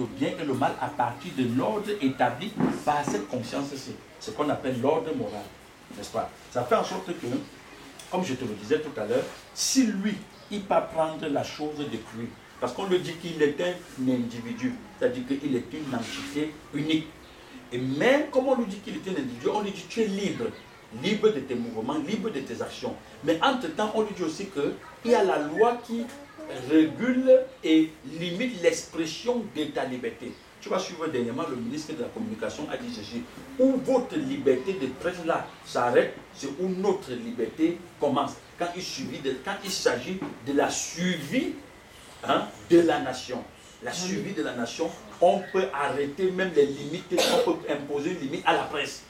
le bien et le mal à partir de l'ordre établi par cette conscience-ci. Ce qu'on appelle l'ordre moral, n'est-ce pas? Ça fait en sorte que, comme je te le disais tout à l'heure, si lui, il peut prendre la chose de crue, parce qu'on lui dit qu'il est un individu, c'est-à-dire qu'il est une entité unique. Et même comme on lui dit qu'il est un individu, on lui dit tu es libre, libre de tes mouvements, libre de tes actions. Mais entre-temps, on lui dit aussi qu'il y a la loi qui régule et limite l'expression de ta liberté. Tu vas suivre dernièrement, le ministre de la Communication a dit ceci: où votre liberté de presse là s'arrête, c'est où notre liberté commence. Quand il s'agit de la survie de la nation. La survie de la nation, on peut arrêter même les limites, on peut imposer une limite à la presse.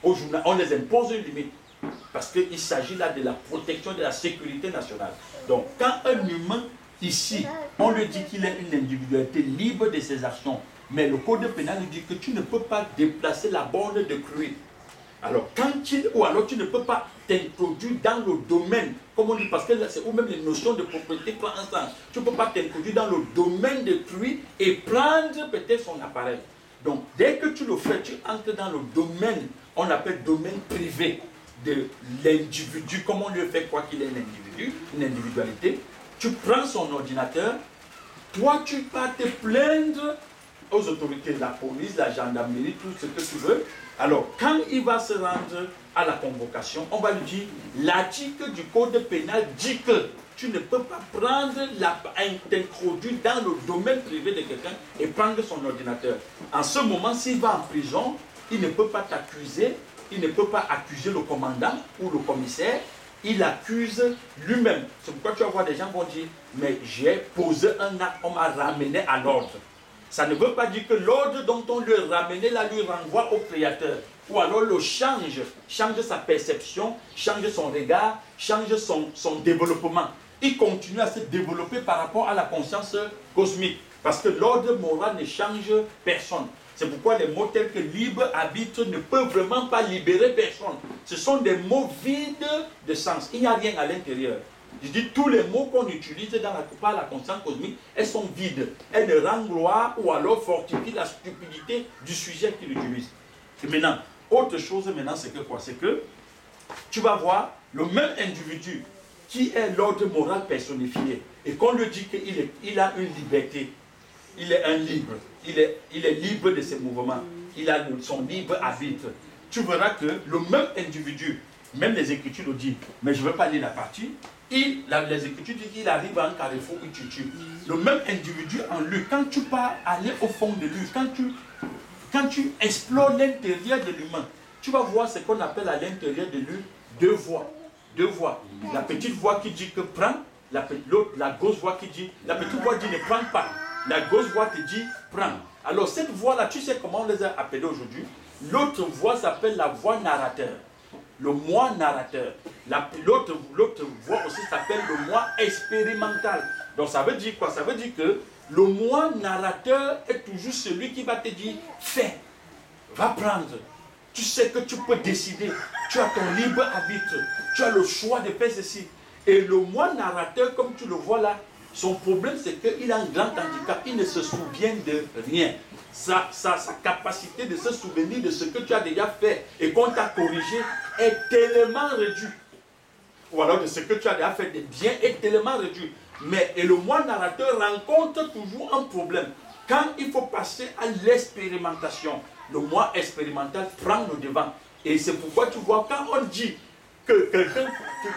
Au journal, on les impose une limite. Parce qu'il s'agit là de la protection de la sécurité nationale. Donc, quand un humain, ici, on lui dit qu'il est une individualité libre de ses actions, mais le code pénal lui dit que tu ne peux pas déplacer la borne de crue. Alors, ou alors tu ne peux pas t'introduire dans le domaine, comme on dit, parce que c'est où même les notions de propriété prennent un sens. Tu ne peux pas t'introduire dans le domaine de crue et prendre peut-être son appareil. Donc, dès que tu le fais, tu entres dans le domaine, on appelle domaine privé de l'individu, comme on lui fait croire qu'il est un individu, une individualité. Tu prends son ordinateur, toi tu vas te plaindre aux autorités, la police, la gendarmerie, tout ce que tu veux. Alors, quand il va se rendre à la convocation, on va lui dire, l'article du code pénal dit que tu ne peux pas t'introduire dans le domaine privé de quelqu'un et prendre son ordinateur. En ce moment, s'il va en prison, il ne peut pas t'accuser, il ne peut pas accuser le commandant ou le commissaire, il accuse lui-même. C'est pourquoi tu vas voir des gens vont dire, mais j'ai posé un acte, on m'a ramené à l'ordre. Ça ne veut pas dire que l'ordre dont on lui ramenait là lui renvoie au créateur. Ou alors le change sa perception, change son regard, change son développement. Il continue à se développer par rapport à la conscience cosmique. Parce que l'ordre moral ne change personne. C'est pourquoi les mots tels que libre, arbitre ne peuvent vraiment pas libérer personne. Ce sont des mots vides de sens. Il n'y a rien à l'intérieur. Je dis tous les mots qu'on utilise par la conscience cosmique, elles sont vides. Elles ne rendent gloire ou alors fortifient la stupidité du sujet qu'ils utilisent. Et maintenant, autre chose maintenant, c'est que quoi? C'est que tu vas voir le même individu qui est l'ordre moral personnifié et qu'on lui dit qu'il a une liberté. Il est un libre. Il est libre de ses mouvements. Il a son libre arbitre. Tu verras que le même individu, même les Écritures le disent, mais je ne veux pas lire la partie, les Écritures disent qu'il arrive à un carrefour où tu tues. Le même individu en lui, quand tu pars aller au fond de lui, quand tu explores l'intérieur de l'humain, tu vas voir ce qu'on appelle à l'intérieur de lui deux voix. Deux voix. La petite voix qui dit que prends, la grosse voix qui dit, la petite voix dit ne prends pas. La grosse voix te dit prends. Alors cette voix-là, tu sais comment on les a appelées aujourd'hui? L'autre voix s'appelle la voix narrateur. Le moi narrateur. L'autre voix aussi s'appelle le moi expérimental. Donc ça veut dire quoi? Ça veut dire que le moi narrateur est toujours celui qui va te dire fais, va prendre. Tu sais que tu peux décider. Tu as ton libre arbitre. Tu as le choix de faire ceci. Et le moi narrateur, comme tu le vois là, son problème c'est qu'il a un grand handicap. Il ne se souvient de rien. Sa capacité de se souvenir de ce que tu as déjà fait et qu'on t'a corrigé est tellement réduite. Ou alors de ce que tu as déjà fait de bien est tellement réduit. Et le moi narrateur rencontre toujours un problème. Quand il faut passer à l'expérimentation, le moi expérimental prend le devant. Et c'est pourquoi tu vois, quand on dit que quelqu'un,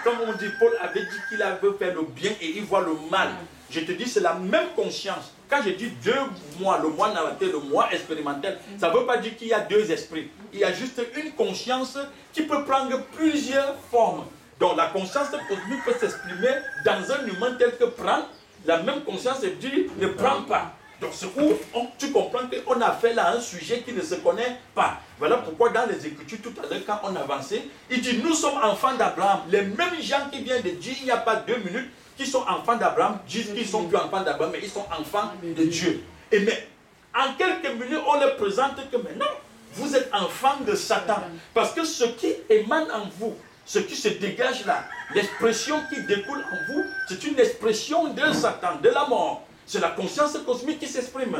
comme on dit, Paul avait dit qu'il avait fait le bien et il voit le mal. Je te dis, c'est la même conscience. Quand je dis deux moi, le moi narrateur, le moi expérimental, ça ne veut pas dire qu'il y a deux esprits. Il y a juste une conscience qui peut prendre plusieurs formes. Donc la conscience cosmique peut s'exprimer dans un humain tel que prendre. La même conscience dit ne prends pas. Donc c'est où tu comprends qu'on a fait là un sujet qui ne se connaît pas. Voilà pourquoi dans les Écritures, tout à l'heure, quand on avançait, il dit nous sommes enfants d'Abraham. Les mêmes gens qui viennent de dire il n'y a pas 2 minutes, qui sont enfants d'Abraham, disent qu'ils ne sont plus enfants d'Abraham, mais ils sont enfants de Dieu. Et mais en quelques minutes, on leur présente que maintenant, vous êtes enfants de Satan. Parce que ce qui émane en vous, ce qui se dégage là, l'expression qui découle en vous, c'est une expression de Satan, de la mort. C'est la conscience cosmique qui s'exprime.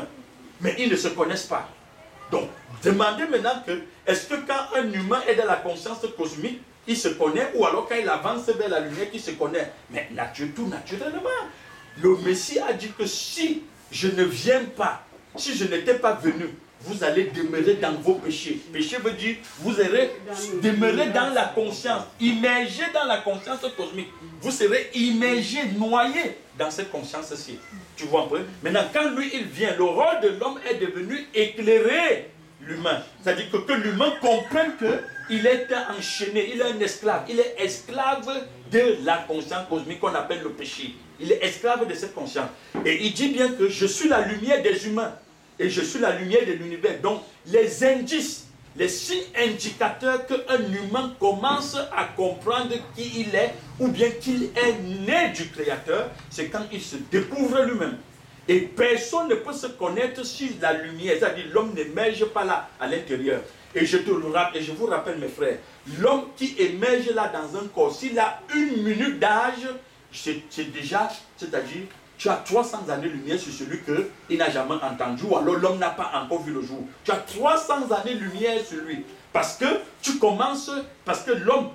mais ils ne se connaissent pas. Donc, demandez maintenant que, est-ce que quand un humain est dans la conscience cosmique, il se connaît, ou alors quand il avance vers la lumière, il se connaît? Mais tout naturellement. Le Messie a dit que si je ne viens pas, si je n'étais pas venu, vous allez demeurer dans vos péchés. Péché veut dire, vous serez demeuré dans la conscience, immergé dans la conscience cosmique. Vous serez immergé, noyé dans cette conscience-ci. Tu vois un peu? Maintenant, quand lui, il vient, le rôle de l'homme est devenu éclairer l'humain. C'est-à-dire que l'humain comprenne qu'il est enchaîné, il est un esclave. Il est esclave de la conscience cosmique qu'on appelle le péché. Il est esclave de cette conscience. Et il dit bien que je suis la lumière des humains. Et je suis la lumière de l'univers. Donc, les indices, les signes indicateurs qu'un humain commence à comprendre qui il est, ou bien qu'il est né du Créateur, c'est quand il se découvre lui-même. Et personne ne peut se connaître sur la lumière. C'est-à-dire, l'homme n'émerge pas là, à l'intérieur. Et je vous rappelle, mes frères, l'homme qui émerge là dans un corps, s'il a 1 minute d'âge, c'est déjà, c'est-à-dire, tu as 300 années-lumière sur celui qu'il n'a jamais entendu, ou alors l'homme n'a pas encore vu le jour. Tu as 300 années-lumière sur lui. Parce que tu commences, parce que l'homme,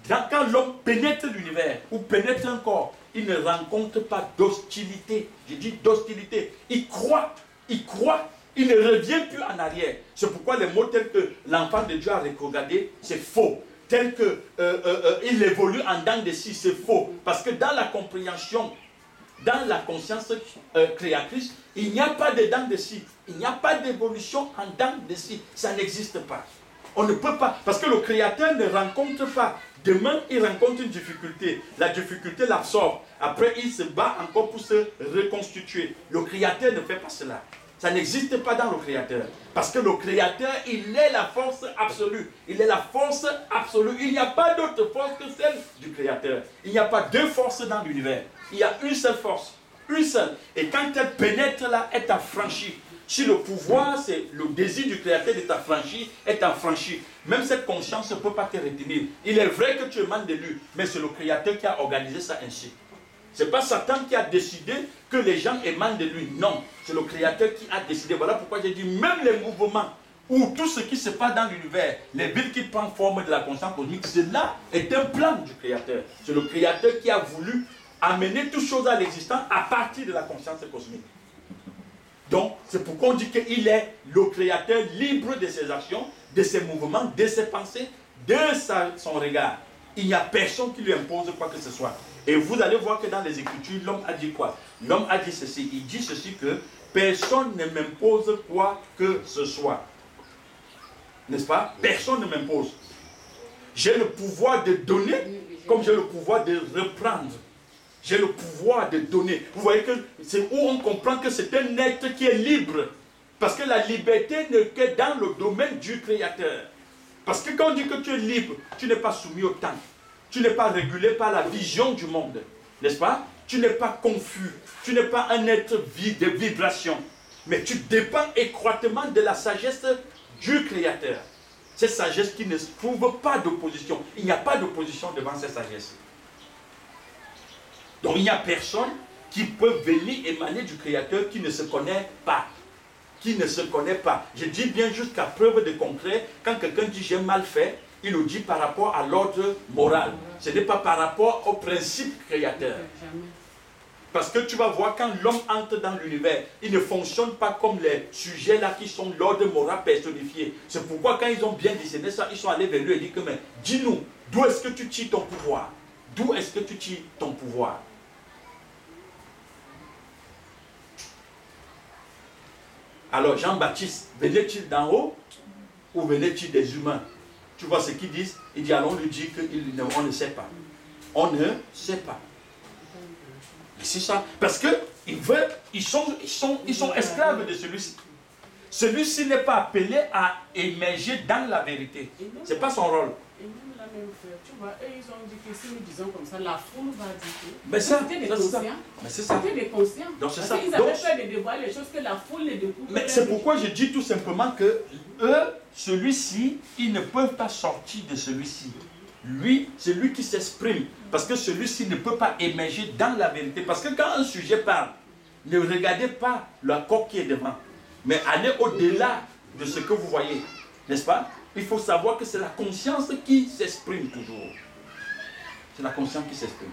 quand l'homme pénètre l'univers, ou pénètre un corps, il ne rencontre pas d'hostilité. Je dis d'hostilité. Il croit, il ne revient plus en arrière. C'est pourquoi les mots tels que l'enfant de Dieu a regardé, c'est faux. Tel que il évolue en dents de scie, c'est faux. Parce que dans la compréhension, dans la conscience créatrice, il n'y a pas de dents de scie. Il n'y a pas d'évolution en dents de scie. Ça n'existe pas. On ne peut pas. Parce que le Créateur ne rencontre pas. Demain, il rencontre une difficulté. La difficulté l'absorbe. Après, il se bat encore pour se reconstituer. Le Créateur ne fait pas cela. Ça n'existe pas dans le Créateur. Parce que le Créateur, il est la force absolue. Il est la force absolue. Il n'y a pas d'autre force que celle du Créateur. Il n'y a pas deux forces dans l'univers. Il y a une seule force. Une seule. Et quand elle pénètre là, elle t'affranchit. Si le pouvoir, c'est le désir du Créateur de t'affranchir, est affranchi. Même cette conscience ne peut pas te retenir. Il est vrai que tu émanes de lui, mais c'est le Créateur qui a organisé ça ainsi. Ce n'est pas Satan qui a décidé que les gens émanent de lui. Non, c'est le Créateur qui a décidé. Voilà pourquoi j'ai dit, même les mouvements, ou tout ce qui se passe dans l'univers, les villes qui prennent forme de la conscience cosmique, cela est un plan du Créateur. C'est le Créateur qui a voulu amener toutes choses à l'existence à partir de la conscience cosmique. Donc, c'est pourquoi on dit qu'il est le Créateur libre de ses actions, de ses mouvements, de ses pensées, de son regard. Il n'y a personne qui lui impose quoi que ce soit. Et vous allez voir que dans les Écritures, l'homme a dit quoi? L'homme a dit ceci. Il dit ceci que personne ne m'impose quoi que ce soit. N'est-ce pas? Personne ne m'impose. J'ai le pouvoir de donner comme j'ai le pouvoir de reprendre. J'ai le pouvoir de donner. Vous voyez que c'est où on comprend que c'est un être qui est libre. Parce que la liberté n'est que dans le domaine du Créateur. Parce que quand on dit que tu es libre, tu n'es pas soumis au temps. Tu n'es pas régulé par la vision du monde. N'est-ce pas? Tu n'es pas confus. Tu n'es pas un être de vibration. Mais tu dépends étroitement de la sagesse du Créateur. Cette sagesse qui ne trouve pas d'opposition. Il n'y a pas d'opposition devant cette sagesse. Donc il n'y a personne qui peut venir émaner du Créateur qui ne se connaît pas. Qui ne se connaît pas. Je dis bien jusqu'à preuve de concret, quand quelqu'un dit j'ai mal fait, il le dit par rapport à l'ordre moral. Ce n'est pas par rapport au principe créateur. Parce que tu vas voir, quand l'homme entre dans l'univers, il ne fonctionne pas comme les sujets là qui sont l'ordre moral personnifié. C'est pourquoi quand ils ont bien discerné ça, ils sont allés vers lui et dit que mais dis-nous, d'où est-ce que tu tires ton pouvoir? D'où est-ce que tu tires ton pouvoir? Alors Jean-Baptiste, venait-il d'en haut ou venait-il des humains? Tu vois ce qu'ils disent? Il dit, alors on lui dit qu'on ne sait pas. On ne sait pas. Mais c'est ça. Parce qu'ils sont esclaves de celui-ci. Celui-ci n'est pas appelé à émerger dans la vérité. Ce n'est pas son rôle. Et même la même frère, tu vois, eux, ils ont dit que si nous disons comme ça, la foule va dire que... Mais ça, c'était des conscients. Mais c'est ça. C'était des conscients. Donc c'est parce ça. qu'ils avaient peur de dévoiler les choses que la foule ne découvre. Mais c'est pourquoi je dis tout simplement que eux, celui-ci, ils ne peuvent pas sortir de celui-ci. Lui, c'est lui qui s'exprime. Parce que celui-ci ne peut pas émerger dans la vérité. Parce que quand un sujet parle, ne regardez pas le corps qui est devant. Mais aller au-delà de ce que vous voyez, n'est-ce pas? Il faut savoir que c'est la conscience qui s'exprime toujours. C'est la conscience qui s'exprime.